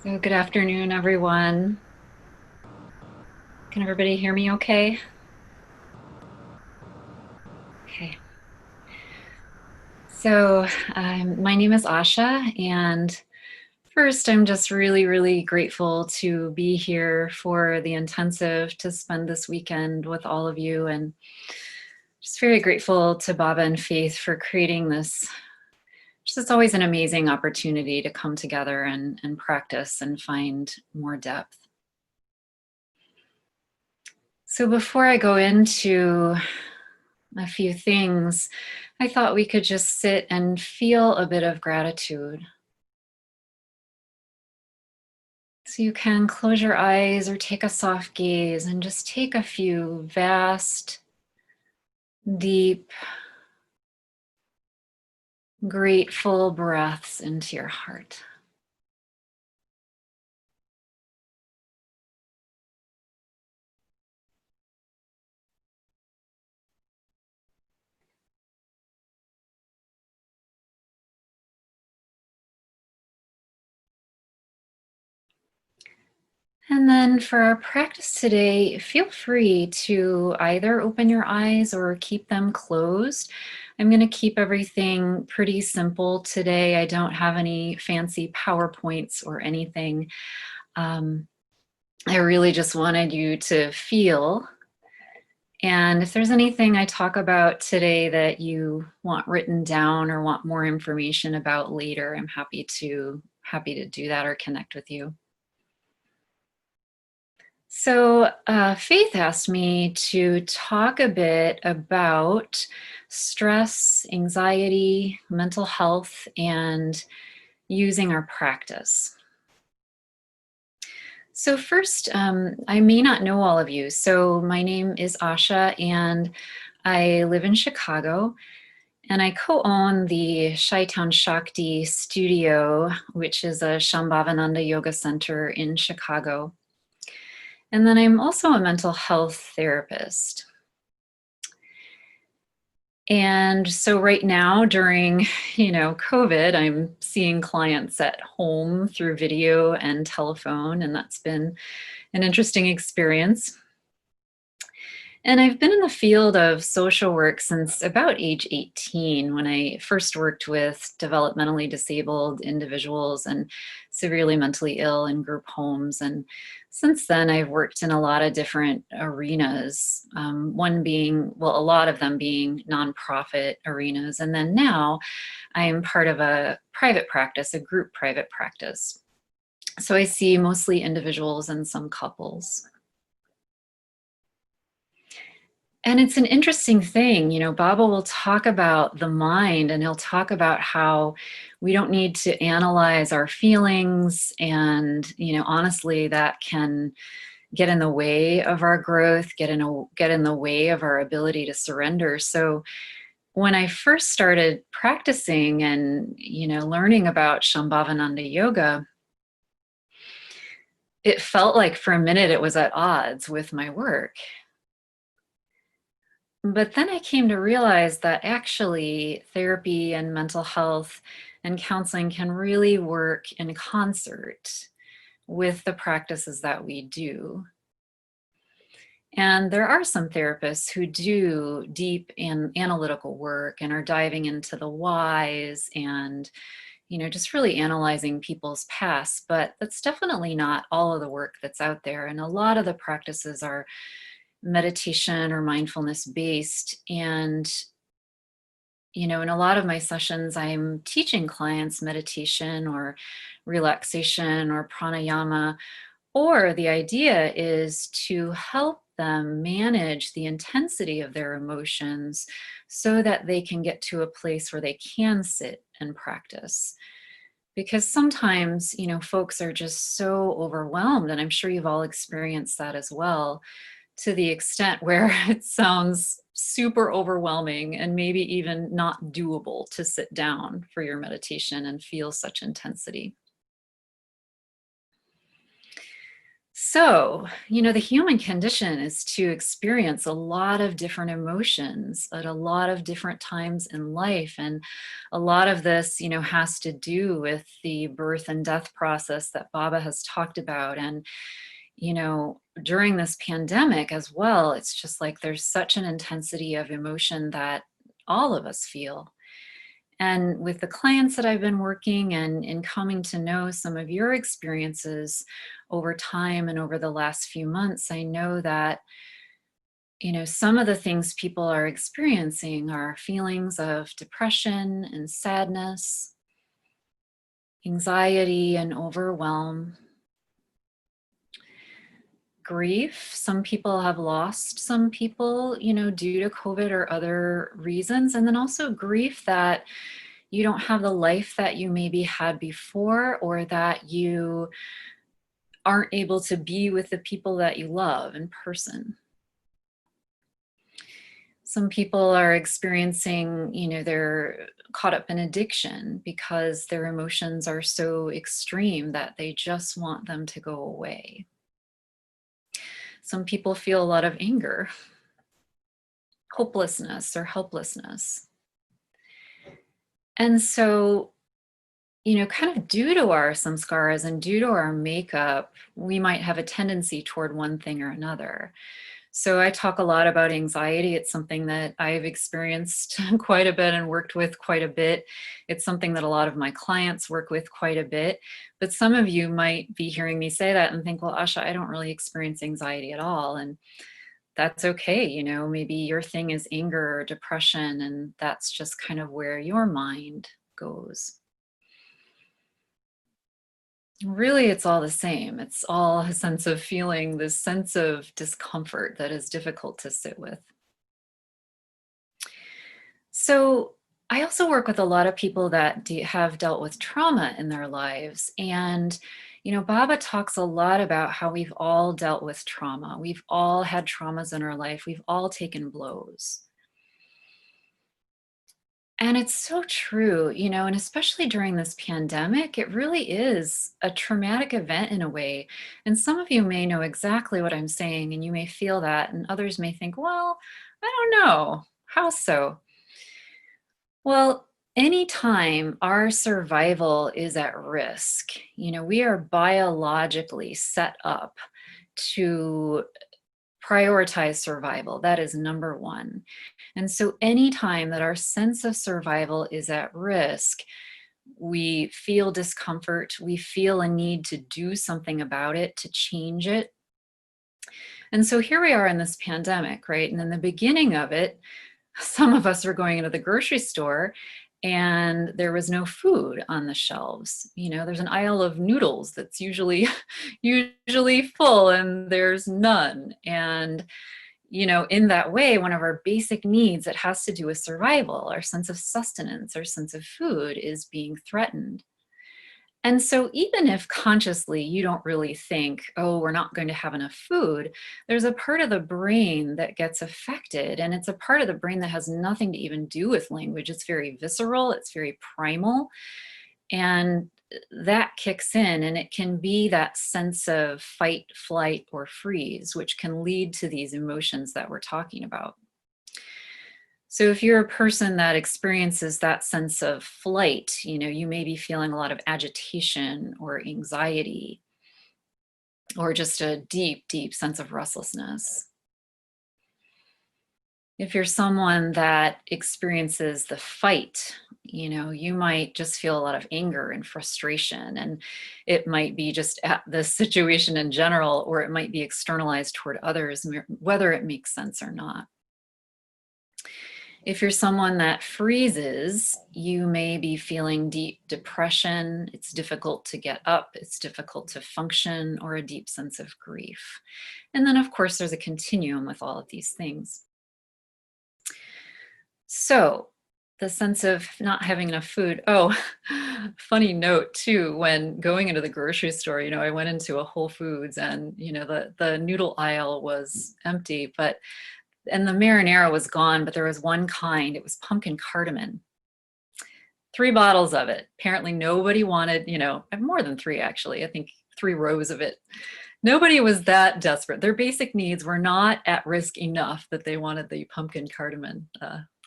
So good afternoon, everyone. Can everybody hear me okay? Okay. So my name is Asha, and first, I'm just really, really grateful to be here for the intensive to spend this weekend with all of you, and just very grateful to Baba and Faith for creating this. Just it's always an amazing opportunity to come together and practice and find more depth. So before I go into a few things, I thought we could just sit and feel a bit of gratitude. So you can close your eyes or take a soft gaze and just take a few vast, deep, grateful breaths into your heart. And then for our practice today, feel free to either open your eyes or keep them closed. I'm going to keep everything pretty simple today. I don't have any fancy PowerPoints or anything. Um, I really just wanted you to feel. And if there's anything I talk about today that you want written down or want more information about later, I'm happy to do that or connect with you. So, Faith asked me to talk a bit about stress, anxiety, mental health, and using our practice. So, first, I may not know all of you. So, my name is Asha, and I live in Chicago. And I co own the Chi-Town Shakti Studio, which is a Shambhavananda Yoga Center in Chicago. And then I'm also a mental health therapist. And so right now during, COVID, I'm seeing clients at home through video and telephone, and that's been an interesting experience. And I've been in the field of social work since about age 18 when I first worked with developmentally disabled individuals and severely mentally ill in group homes. And since then, I've worked in a lot of different arenas, one being, well, a lot of them being nonprofit arenas. And then now I am part of a private practice, a group private practice. So I see mostly individuals and some couples. And it's an interesting thing, Baba will talk about the mind and he'll talk about how we don't need to analyze our feelings. And, honestly, that can get in the way of our growth, get in the way of our ability to surrender. So when I first started practicing and, learning about Shambhavananda yoga, it felt like for a minute it was at odds with my work. But then I came to realize that actually therapy and mental health and counseling can really work in concert with the practices that we do. And there are some therapists who do deep and analytical work and are diving into the whys and, just really analyzing people's past. But that's definitely not all of the work that's out there. And a lot of the practices are meditation or mindfulness based. And in a lot of my sessions, I'm teaching clients meditation or relaxation or pranayama, or the idea is to help them manage the intensity of their emotions so that they can get to a place where they can sit and practice. Because sometimes, folks are just so overwhelmed, and I'm sure you've all experienced that as well, to the extent where it sounds super overwhelming and maybe even not doable to sit down for your meditation and feel such intensity. So, the human condition is to experience a lot of different emotions at a lot of different times in life. And a lot of this, has to do with the birth and death process that Baba has talked about. And, during this pandemic as well, it's just like there's such an intensity of emotion that all of us feel. And with the clients that I've been working and in coming to know some of your experiences over time and over the last few months, I know that, some of the things people are experiencing are feelings of depression and sadness, anxiety and overwhelm, grief. Some people have lost some people, due to COVID or other reasons. And then also grief that you don't have the life that you maybe had before, or that you aren't able to be with the people that you love in person. Some people are experiencing, they're caught up in addiction because their emotions are so extreme that they just want them to go away. Some people feel a lot of anger, hopelessness, or helplessness. And so, kind of due to our samskaras and due to our makeup, we might have a tendency toward one thing or another. So I talk a lot about anxiety. It's something that I've experienced quite a bit and worked with quite a bit. It's something that a lot of my clients work with quite a bit. But some of you might be hearing me say that and think, well, Asha, I don't really experience anxiety at all. And that's okay. Maybe your thing is anger or depression, and that's just kind of where your mind goes. Really, it's all the same. It's all a sense of feeling this sense of discomfort that is difficult to sit with. So, I also work with a lot of people that have dealt with trauma in their lives. And, Baba talks a lot about how we've all dealt with trauma. We've all had traumas in our life. We've all taken blows. And it's so true, and especially during this pandemic, it really is a traumatic event in a way. And some of you may know exactly what I'm saying, and you may feel that, and others may think, well, I don't know. How so? Well, anytime our survival is at risk, we are biologically set up to prioritize survival. That is number one. And so, anytime that our sense of survival is at risk, we feel discomfort, we feel a need to do something about it, to change it. And so, here we are in this pandemic, right? And in the beginning of it, some of us were going into the grocery store and there was no food on the shelves. There's an aisle of noodles that's usually usually full, and there's none. And in that way, one of our basic needs that has to do with survival, our sense of sustenance, our sense of food, is being threatened. And so, even if consciously you don't really think, oh, we're not going to have enough food, there's a part of the brain that gets affected. And it's a part of the brain that has nothing to even do with language. It's very visceral, it's very primal. And that kicks in, and it can be that sense of fight, flight, or freeze, which can lead to these emotions that we're talking about. So if you're a person that experiences that sense of flight, you may be feeling a lot of agitation or anxiety or just a deep, deep sense of restlessness. If you're someone that experiences the fight, you might just feel a lot of anger and frustration, and it might be just at the situation in general, or it might be externalized toward others, whether it makes sense or not. If you're someone that freezes, you may be feeling deep depression. It's difficult to get up, it's difficult to function, or a deep sense of grief. And then, of course, there's a continuum with all of these things. So, the sense of not having enough food. Oh, funny note too, when going into the grocery store, I went into a Whole Foods and, the noodle aisle was empty, and the marinara was gone, but there was one kind. It was pumpkin cardamom. 3 bottles of it. Apparently nobody wanted, more than 3 actually. I think 3 rows of it. Nobody was that desperate. Their basic needs were not at risk enough that they wanted the pumpkin cardamom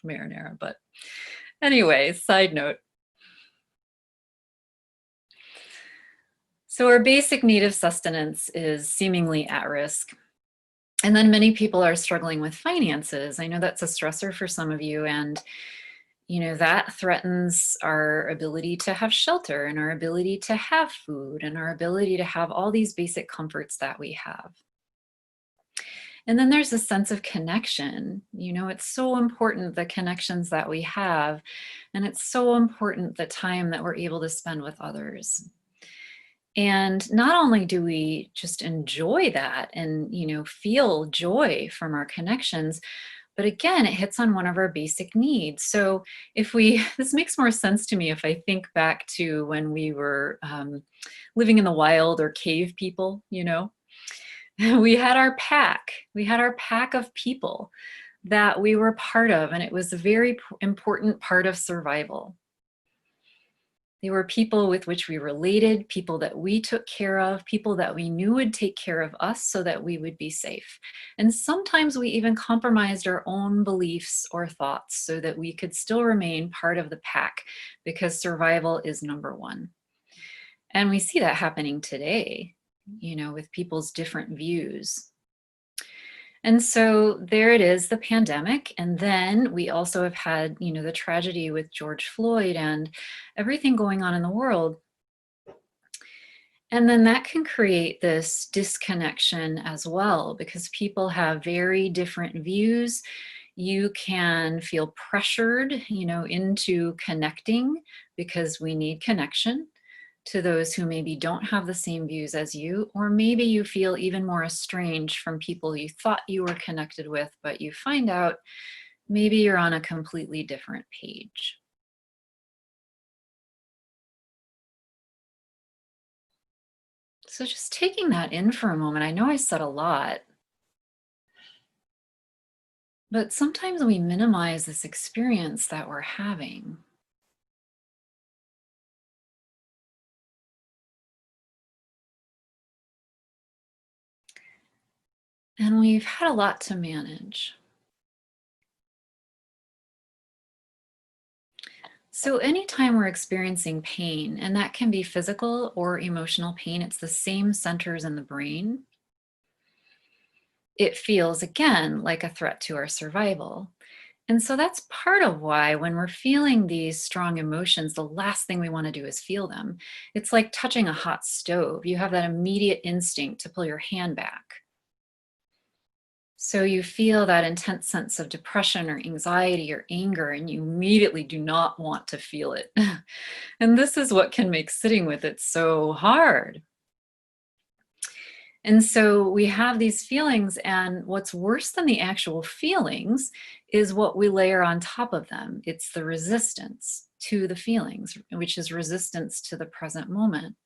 marinara. But anyway, side note. So our basic need of sustenance is seemingly at risk. And then many people are struggling with finances. I know that's a stressor for some of you. And, that threatens our ability to have shelter and our ability to have food and our ability to have all these basic comforts that we have. And then there's a sense of connection. It's so important the connections that we have. And it's so important the time that we're able to spend with others. And not only do we just enjoy that and, feel joy from our connections, but again, it hits on one of our basic needs. So this makes more sense to me if I think back to when we were living in the wild or cave people, we had our pack. We had our pack of people that we were part of, and it was a very important part of survival. They were people with which we related, people that we took care of, people that we knew would take care of us so that we would be safe. And sometimes we even compromised our own beliefs or thoughts so that we could still remain part of the pack, because survival is number one. And we see that happening today, with people's different views. And so there it is, the pandemic. And then we also have had, the tragedy with George Floyd and everything going on in the world. And then that can create this disconnection as well, because people have very different views. You can feel pressured, into connecting because we need connection to those who maybe don't have the same views as you, or maybe you feel even more estranged from people you thought you were connected with, but you find out maybe you're on a completely different page. So just taking that in for a moment, I know I said a lot, but sometimes we minimize this experience that we're having. And we've had a lot to manage. So, anytime we're experiencing pain, and that can be physical or emotional pain, it's the same centers in the brain. It feels, again, like a threat to our survival. And so that's part of why, when we're feeling these strong emotions, the last thing we want to do is feel them. It's like touching a hot stove. You have that immediate instinct to pull your hand back. So you feel that intense sense of depression or anxiety or anger, and you immediately do not want to feel it. And this is what can make sitting with it so hard. And so we have these feelings, and what's worse than the actual feelings is what we layer on top of them. It's the resistance to the feelings, which is resistance to the present moment.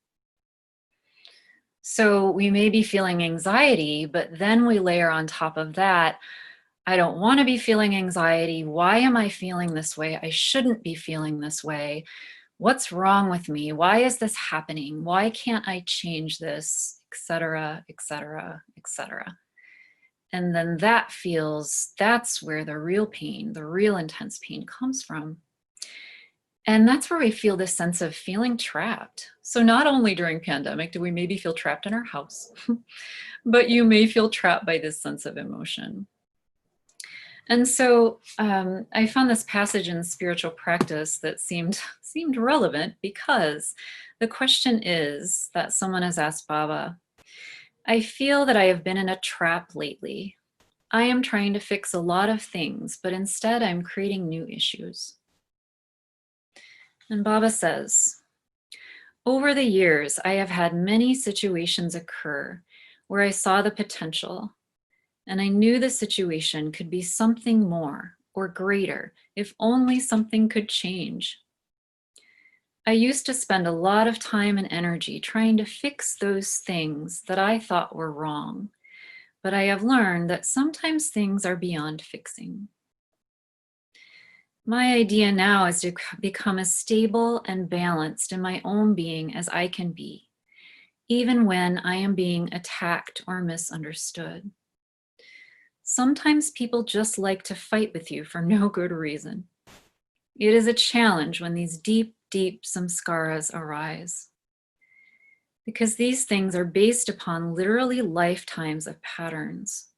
So we may be feeling anxiety, but then we layer on top of that, I don't want to be feeling anxiety. Why am I feeling this way? I shouldn't be feeling this way. What's wrong with me? Why is this happening? Why can't I change this? Etc., etc., etc. And then that's where the real pain, the real intense pain comes from. And that's where we feel this sense of feeling trapped. So not only during pandemic do we maybe feel trapped in our house, but you may feel trapped by this sense of emotion. And so I found this passage in spiritual practice that seemed relevant, because the question is that someone has asked Baba, I feel that I have been in a trap lately. I am trying to fix a lot of things, but instead I'm creating new issues. And Baba says, over the years, I have had many situations occur where I saw the potential, and I knew the situation could be something more or greater if only something could change. I used to spend a lot of time and energy trying to fix those things that I thought were wrong, but I have learned that sometimes things are beyond fixing. My idea now is to become as stable and balanced in my own being as I can be, even when I am being attacked or misunderstood. Sometimes people just like to fight with you for no good reason. It is a challenge when these deep, deep samskaras arise, because these things are based upon literally lifetimes of patterns.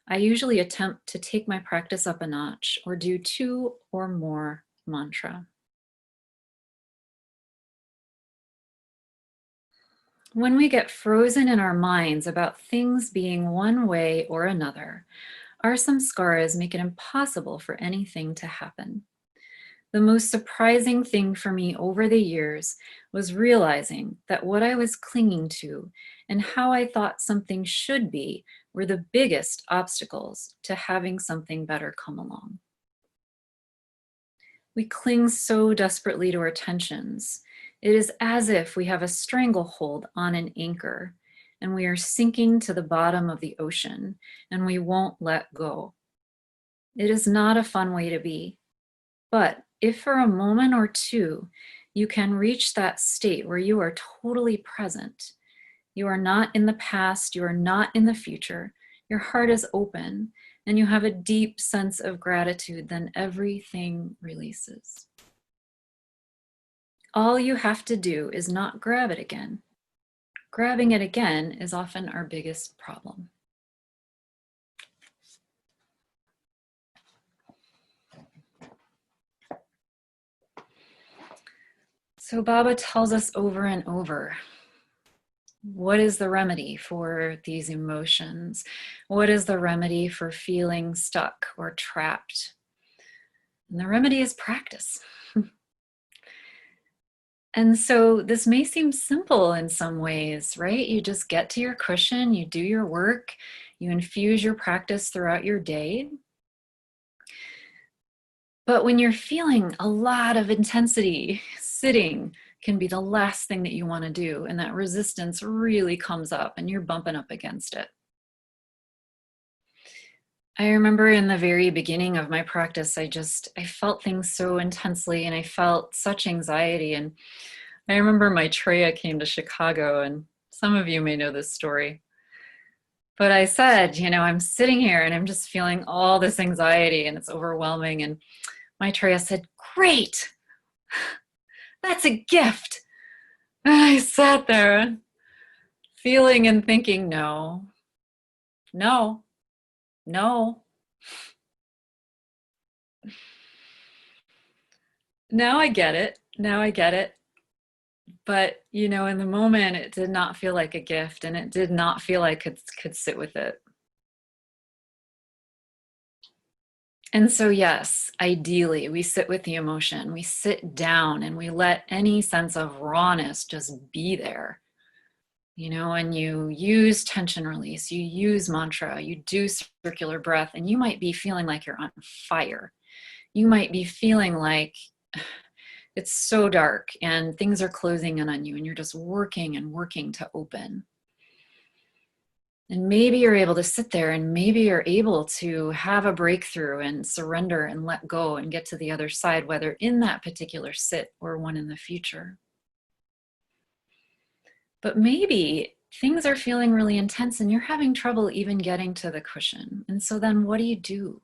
I usually attempt to take my practice up a notch or do 2 or more mantra. When we get frozen in our minds about things being one way or another, our samskaras make it impossible for anything to happen. The most surprising thing for me over the years was realizing that what I was clinging to and how I thought something should be were the biggest obstacles to having something better come along. We cling so desperately to our tensions. It is as if we have a stranglehold on an anchor and we are sinking to the bottom of the ocean and we won't let go. It is not a fun way to be. But if for a moment or two you can reach that state where you are totally present, you are not in the past, you are not in the future, your heart is open, and you have a deep sense of gratitude, then everything releases. All you have to do is not grab it again. Grabbing it again is often our biggest problem. So Baba tells us over and over, what is the remedy for these emotions? What is the remedy for feeling stuck or trapped? And the remedy is practice. And so this may seem simple in some ways, right? You just get to your cushion, you do your work, you infuse your practice throughout your day. But when you're feeling a lot of intensity, sitting can be the last thing that you want to do. And that resistance really comes up and you're bumping up against it. I remember in the very beginning of my practice, I felt things so intensely and I felt such anxiety. And I remember Maitreya came to Chicago, and some of you may know this story. But I said, I'm sitting here and I'm just feeling all this anxiety and it's overwhelming. And Maitreya said, "Great, that's a gift." And I sat there feeling and thinking, no, no, no. Now I get it. Now I get it. But, in the moment, it did not feel like a gift and it did not feel like I could sit with it. And so, yes, ideally, we sit with the emotion, we sit down and we let any sense of rawness just be there. And you use tension release, you use mantra, you do circular breath, and you might be feeling like you're on fire. You might be feeling like it's so dark and things are closing in on you and you're just working and working to open. And maybe you're able to sit there and maybe you're able to have a breakthrough and surrender and let go and get to the other side, whether in that particular sit or one in the future. But maybe things are feeling really intense and you're having trouble even getting to the cushion. And so then what do?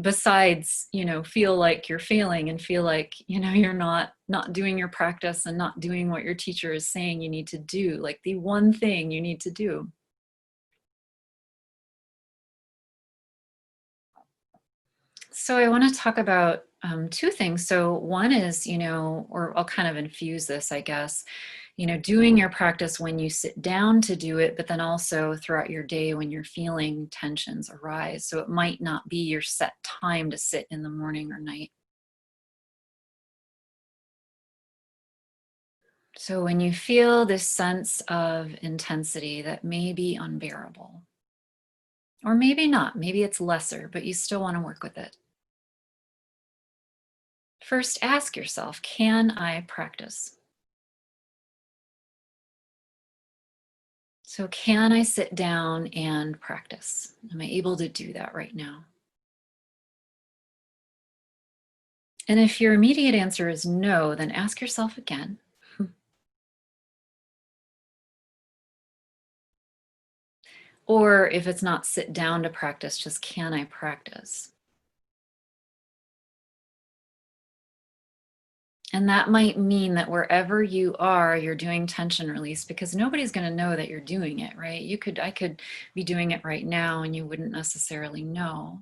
Besides, feel like you're failing and feel like, you're not doing your practice and not doing what your teacher is saying you need to do, like the one thing you need to do. So I want to talk about 2 things. So one is, or I'll kind of infuse this, I guess, doing your practice when you sit down to do it, but then also throughout your day when you're feeling tensions arise. So it might not be your set time to sit in the morning or night. So when you feel this sense of intensity that may be unbearable, or maybe not, maybe it's lesser, but you still want to work with it. First, ask yourself, can I practice? So can I sit down and practice? Am I able to do that right now? And if your immediate answer is no, then ask yourself again, Or if it's not sit down to practice, just can I practice? And that might mean that wherever you are, you're doing tension release, because nobody's going to know that you're doing it, right? I could be doing it right now and you wouldn't necessarily know.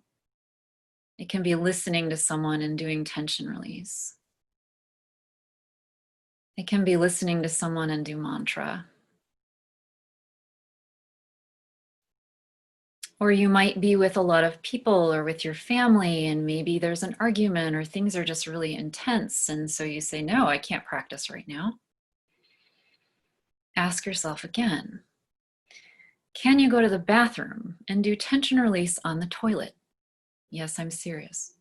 It can be listening to someone and doing tension release. It can be listening to someone and do mantra. Or you might be with a lot of people or with your family, and maybe there's an argument or things are just really intense. And so you say, no, I can't practice right now. Ask yourself again, can you go to the bathroom and do tension release on the toilet? Yes, I'm serious.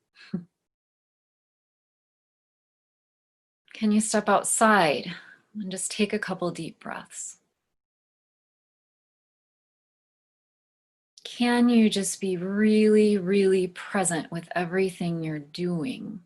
Can you step outside and just take a couple deep breaths? Can you just be really, really present with everything you're doing?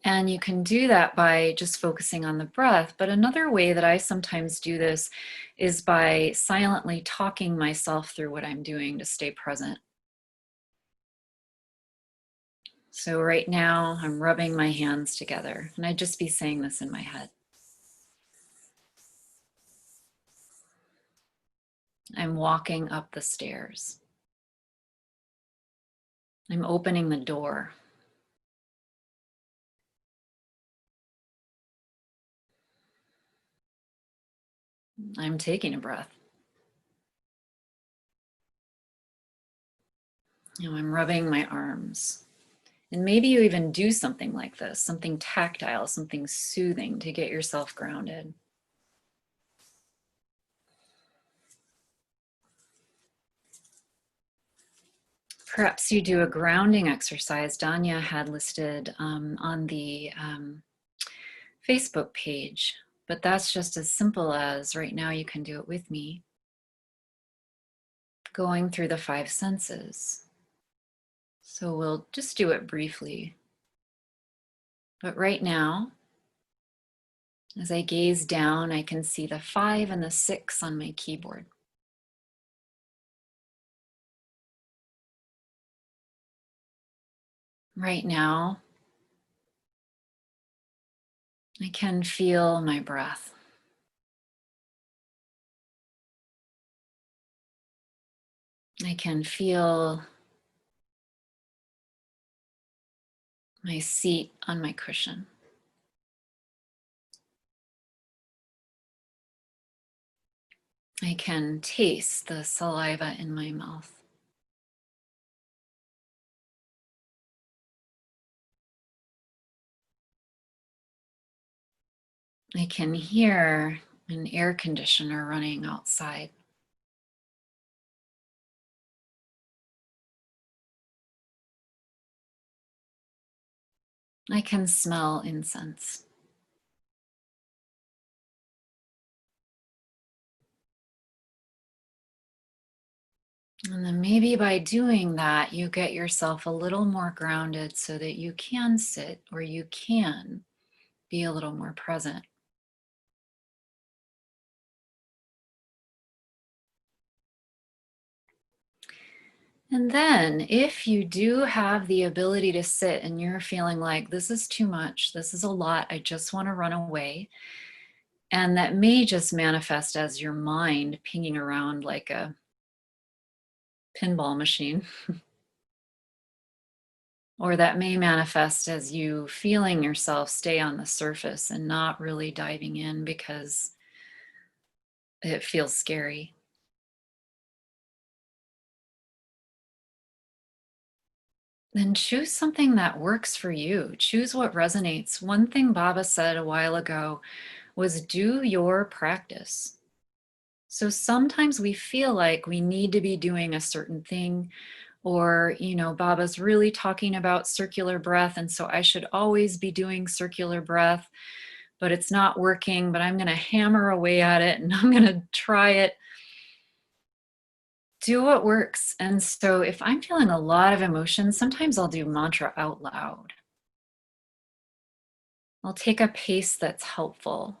And you can do that by just focusing on the breath. But another way that I sometimes do this is by silently talking myself through what I'm doing to stay present. So right now I'm rubbing my hands together, and I'd just be saying this in my head. I'm walking up the stairs. I'm opening the door. I'm taking a breath. I'm rubbing my arms. And maybe you even do something like this, something tactile, something soothing to get yourself grounded. Perhaps you do a grounding exercise. Danya had listed on the Facebook page, but that's just as simple as right now you can do it with me. Going through the 5 senses. So we'll just do it briefly. But right now, as I gaze down, I can see the 5 and the 6 on my keyboard. Right now, I can feel my breath. I can feel my seat on my cushion. I can taste the saliva in my mouth. I can hear an air conditioner running outside. I can smell incense. And then maybe by doing that, you get yourself a little more grounded so that you can sit or you can be a little more present. And then, if you do have the ability to sit and you're feeling like this is too much, this is a lot, I just want to run away, and that may just manifest as your mind pinging around like a pinball machine, or that may manifest as you feeling yourself stay on the surface and not really diving in because it feels scary. Then choose something that works for you. Choose what resonates. One thing Baba said a while ago was do your practice. So sometimes we feel like we need to be doing a certain thing, or, Baba's really talking about circular breath, and so I should always be doing circular breath, but it's not working, but I'm going to hammer away at it and I'm going to try it. Do what works. And so if I'm feeling a lot of emotion, sometimes I'll do mantra out loud. I'll take a pace that's helpful.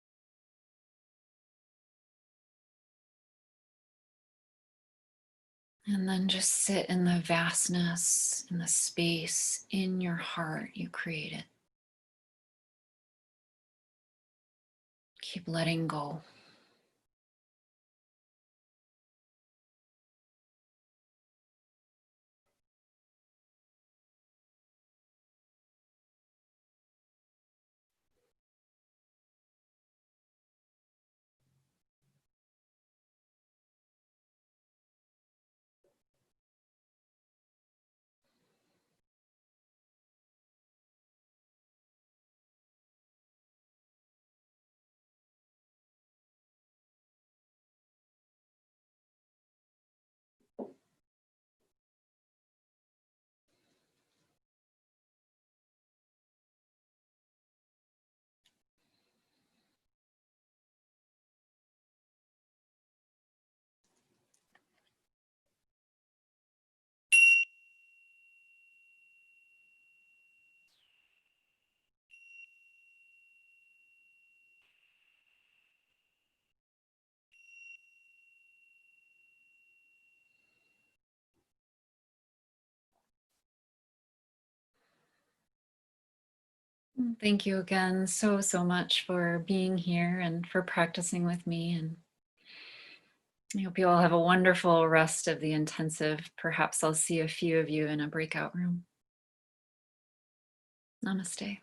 And then just sit in the vastness, in the space in your heart you created. Keep letting go. Thank you again so much for being here and for practicing with me. And I hope you all have a wonderful rest of the intensive. Perhaps I'll see a few of you in a breakout room. Namaste.